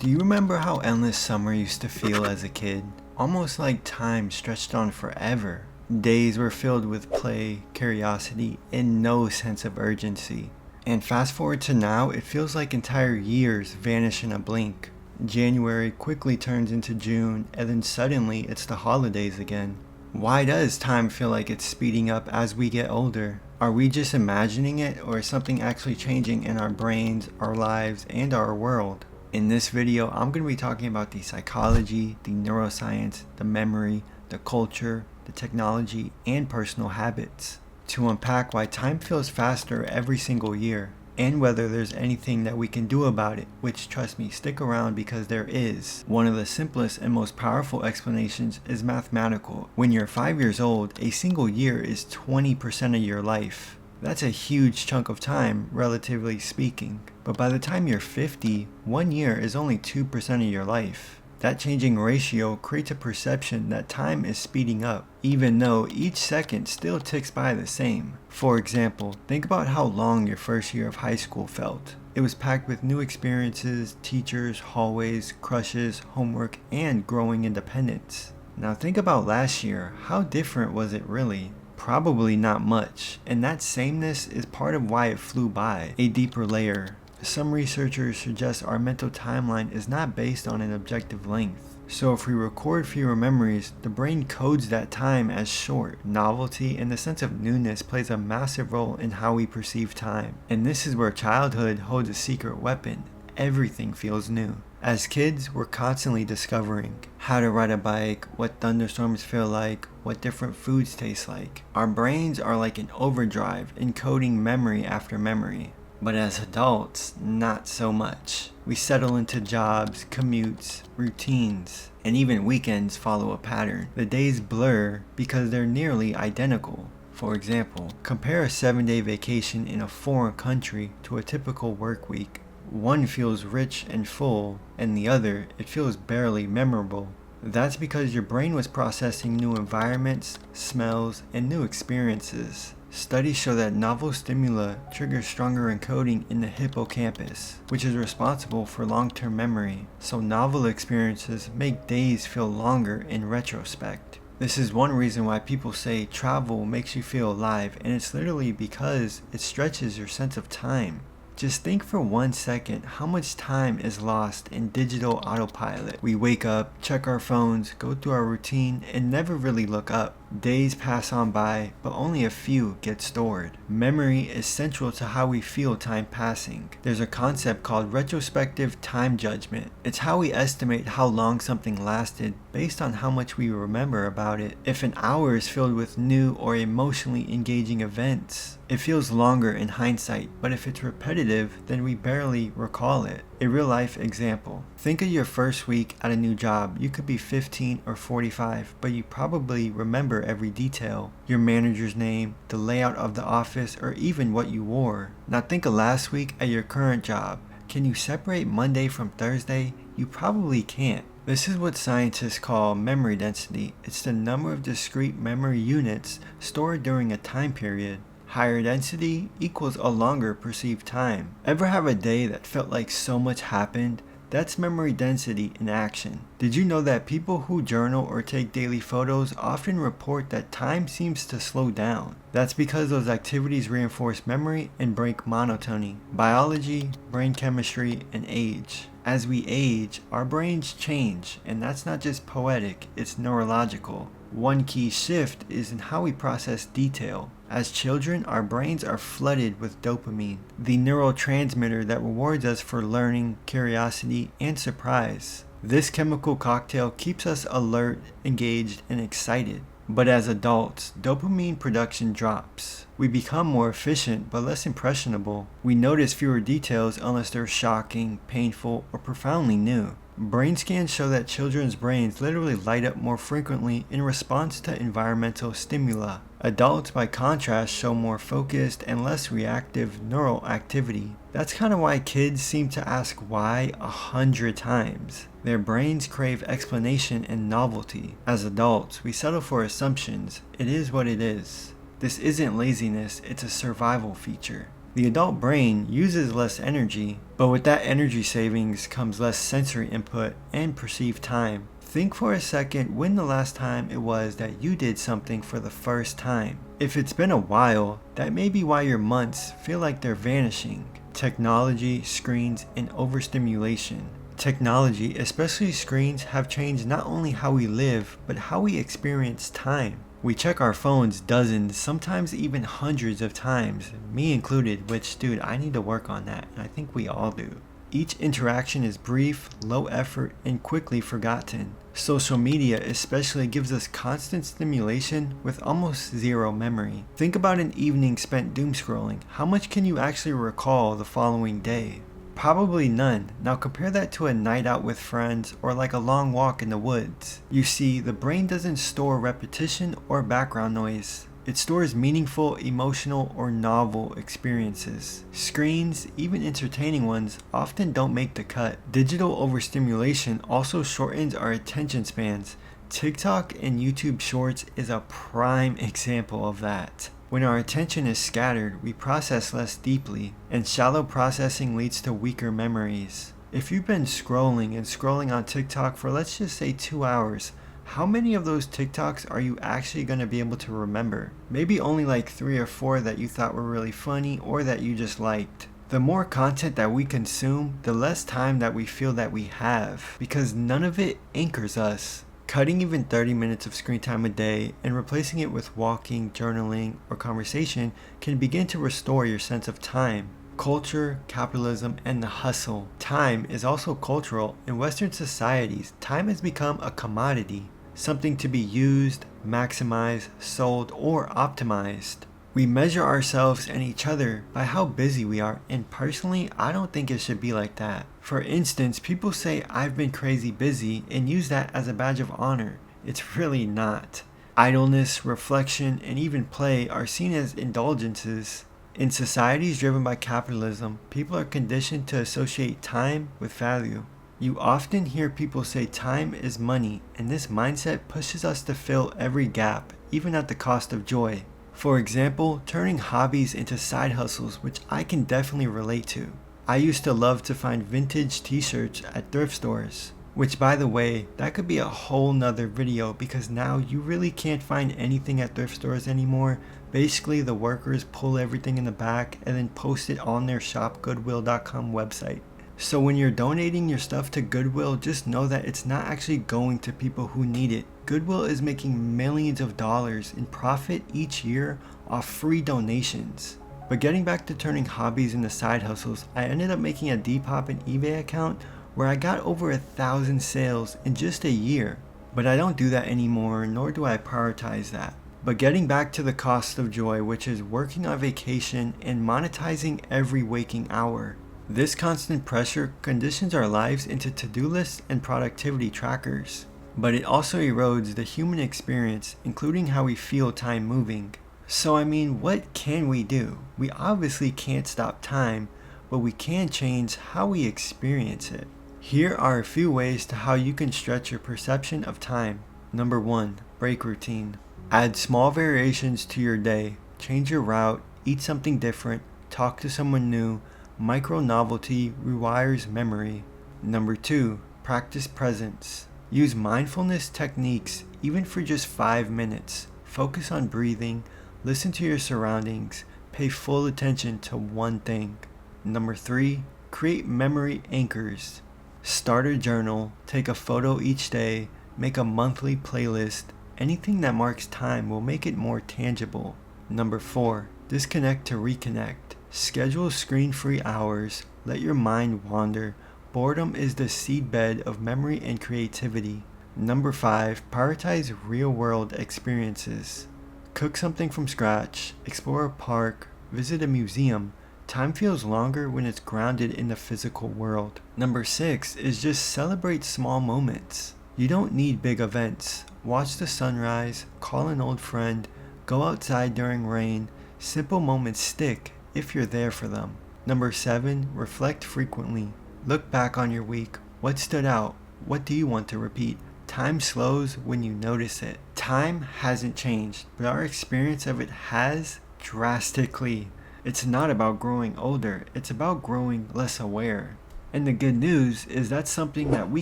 Do you remember how endless summer used to feel as a kid? Almost like time stretched on forever. Days were filled with play, curiosity, and no sense of urgency. And fast forward to now, it feels like entire years vanish in a blink. January quickly turns into June, and then suddenly it's the holidays again. Why does time feel like it's speeding up as we get older? Are we just imagining it, or is something actually changing in our brains, our lives, and our world? In this video, I'm going to be talking about the psychology, the neuroscience, the memory, the culture, the technology, and personal habits to unpack why time feels faster every single year and whether there's anything that we can do about it, which, trust me, stick around because there is. One of the simplest and most powerful explanations is mathematical. When you're 5 years old, a single year is 20% of your life. That's a huge chunk of time, relatively speaking. But by the time you're 50, 1 year is only 2% of your life. That changing ratio creates a perception that time is speeding up, even though each second still ticks by the same. For example, think about how long your first year of high school felt. It was packed with new experiences, teachers, hallways, crushes, homework, and growing independence. Now think about last year. How different was it really? Probably not much, and that sameness is part of why it flew by. A deeper layer. Some researchers suggest our mental timeline is not based on an objective length. So if we record fewer memories, the brain codes that time as short. Novelty and the sense of newness plays a massive role in how we perceive time. And this is where childhood holds a secret weapon. Everything feels new. As kids, we're constantly discovering how to ride a bike, what thunderstorms feel like, what different foods taste like. Our brains are like an overdrive, encoding memory after memory. But as adults, not so much. We settle into jobs, commutes, routines, and even weekends follow a pattern. The days blur because they're nearly identical. For example, compare a 7-day vacation in a foreign country to a typical work week. One feels rich and full, and the other, it feels barely memorable. That's because your brain was processing new environments, smells, and new experiences. Studies show that novel stimuli trigger stronger encoding in the hippocampus, which is responsible for long-term memory. So novel experiences make days feel longer in retrospect. This is one reason why people say travel makes you feel alive, and it's literally because it stretches your sense of time. Just think for 1 second how much time is lost in digital autopilot. We wake up, check our phones, go through our routine, and never really look up. Days pass on by, but only a few get stored. Memory is central to how we feel time passing. There's a concept called retrospective time judgment. It's how we estimate how long something lasted based on how much we remember about it. If an hour is filled with new or emotionally engaging events, it feels longer in hindsight, but if it's repetitive, then we barely recall it. A real-life example. Think of your first week at a new job. You could be 15 or 45, but you probably remember every detail. Your manager's name, the layout of the office, or even what you wore. Now think of last week at your current job. Can you separate Monday from Thursday? You probably can't. This is what scientists call memory density. It's the number of discrete memory units stored during a time period. Higher density equals a longer perceived time. Ever have a day that felt like so much happened? That's memory density in action. Did you know that people who journal or take daily photos often report that time seems to slow down? That's because those activities reinforce memory and break monotony. Biology, brain chemistry, and age. As we age, our brains change, and that's not just poetic, it's neurological. One key shift is in how we process detail. As children, our brains are flooded with dopamine, the neurotransmitter that rewards us for learning, curiosity, and surprise. This chemical cocktail keeps us alert, engaged, and excited. But as adults, dopamine production drops. We become more efficient but less impressionable. We notice fewer details unless they're shocking, painful, or profoundly new. Brain scans show that children's brains literally light up more frequently in response to environmental stimuli. Adults, by contrast, show more focused and less reactive neural activity. That's kind of why kids seem to ask why 100 times. Their brains crave explanation and novelty. As adults, we settle for assumptions. It is what it is. This isn't laziness, it's a survival feature. The adult brain uses less energy, but with that energy savings comes less sensory input and perceived time. Think for a second when the last time it was that you did something for the first time. If it's been a while, that may be why your months feel like they're vanishing. Technology, screens, and overstimulation. Technology, especially screens, have changed not only how we live, but how we experience time. We check our phones dozens, sometimes even hundreds of times, me included, which, dude, I need to work on that, and I think we all do. Each interaction is brief, low effort, and quickly forgotten. Social media especially gives us constant stimulation with almost zero memory. Think about an evening spent doom scrolling. How much can you actually recall the following day? Probably none. Now compare that to a night out with friends or like a long walk in the woods. You see, the brain doesn't store repetition or background noise. It stores meaningful, emotional, or novel experiences. Screens, even entertaining ones, often don't make the cut. Digital overstimulation also shortens our attention spans. TikTok and YouTube Shorts is a prime example of that. When our attention is scattered, we process less deeply, and shallow processing leads to weaker memories. If you've been scrolling and scrolling on TikTok for, let's just say, 2 hours, how many of those TikToks are you actually going to be able to remember? Maybe only like 3 or 4 that you thought were really funny or that you just liked. The more content that we consume, the less time that we feel that we have, because none of it anchors us. Cutting even 30 minutes of screen time a day and replacing it with walking, journaling, or conversation can begin to restore your sense of time. Culture, capitalism, and the hustle. Time is also cultural. In Western societies, time has become a commodity, something to be used, maximized, sold, or optimized. We measure ourselves and each other by how busy we are, and personally, I don't think it should be like that. For instance, people say I've been crazy busy and use that as a badge of honor. It's really not. Idleness, reflection, and even play are seen as indulgences. In societies driven by capitalism, people are conditioned to associate time with value. You often hear people say time is money, and this mindset pushes us to fill every gap, even at the cost of joy. For example, turning hobbies into side hustles, which I can definitely relate to. I used to love to find vintage t-shirts at thrift stores, which, by the way, that could be a whole nother video because now you really can't find anything at thrift stores anymore. Basically, the workers pull everything in the back and then post it on their shopgoodwill.com website. So when you're donating your stuff to Goodwill, just know that it's not actually going to people who need it. Goodwill is making millions of dollars in profit each year off free donations. But getting back to turning hobbies into side hustles, I ended up making a Depop and eBay account where I got over 1,000 sales in just a year. But I don't do that anymore, nor do I prioritize that. But getting back to the cost of joy, which is working on vacation and monetizing every waking hour. This constant pressure conditions our lives into to-do lists and productivity trackers. But it also erodes the human experience, including how we feel time moving. So what can we do? We obviously can't stop time, but we can change how we experience it. Here are a few ways to how you can stretch your perception of time. Number 1, break routine. Add small variations to your day. Change your route, eat something different, talk to someone new. Micro novelty rewires memory. Number 2, practice presence. Use mindfulness techniques even for just 5 minutes. Focus on breathing, listen to your surroundings, pay full attention to one thing. Number 3, create memory anchors. Start a journal, take a photo each day, make a monthly playlist. Anything that marks time will make it more tangible. Number 4, disconnect to reconnect. Schedule screen-free hours, let your mind wander. Boredom is the seedbed of memory and creativity. Number 5, prioritize real-world experiences. Cook something from scratch, explore a park, visit a museum. Time feels longer when it's grounded in the physical world. Number 6 is just celebrate small moments. You don't need big events. Watch the sunrise, call an old friend, go outside during rain. Simple moments stick if you're there for them. Number 7, reflect frequently. Look back on your week. What stood out? What do you want to repeat? Time slows when you notice it. Time hasn't changed, but our experience of it has drastically. It's not about growing older, it's about growing less aware. And the good news is that's something that we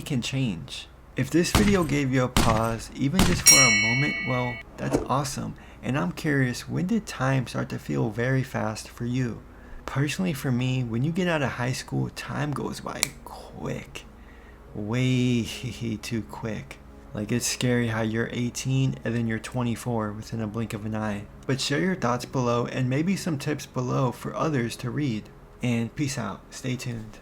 can change. If this video gave you a pause, even just for a moment, well, that's awesome. And I'm curious, when did time start to feel very fast for you? Personally for me, when you get out of high school, time goes by quick. Way too quick. Like, it's scary how you're 18 and then you're 24 within a blink of an eye. But share your thoughts below and maybe some tips below for others to read. And peace out. Stay tuned.